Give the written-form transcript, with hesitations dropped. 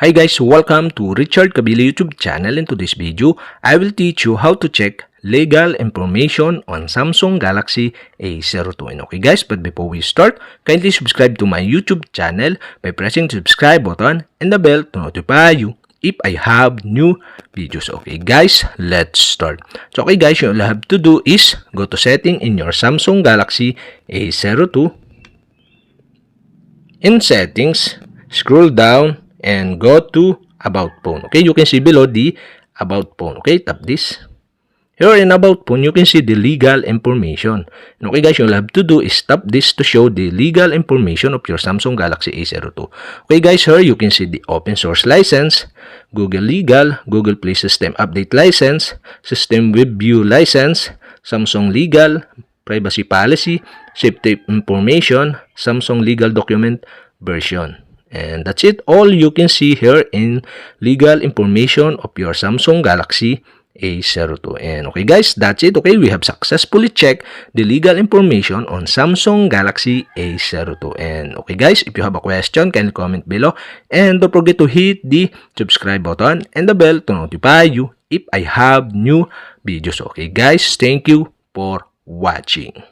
Hi guys, welcome to Richard Cabile YouTube channel. In today's video, I will teach you how to check legal information on Samsung Galaxy A02. And okay guys, but before we start, kindly subscribe to my YouTube channel by pressing the subscribe button and the bell to notify you if I have new videos. Okay guys, let's start. So okay guys, all you have to do is go to setting in your Samsung Galaxy A02. In settings, scroll down and go to about phone. Okay, you can see below the about phone. Okay, tap this. Here in about phone, you can see the legal information. And okay guys, you'll have to do is tap this to show the legal information of your Samsung Galaxy A02. Okay guys, here you can see the open source license, Google Legal, Google Play System Update License, System Web View License, Samsung Legal, Privacy Policy, Safety Information, Samsung Legal Document Version. And that's it. All you can see here in legal information of your Samsung Galaxy A02. And okay guys, that's it. Okay, we have successfully checked the legal information on Samsung Galaxy A02. And okay guys, if you have a question, can comment below. And don't forget to hit the subscribe button and the bell to notify you if I have new videos. Okay guys, thank you for watching.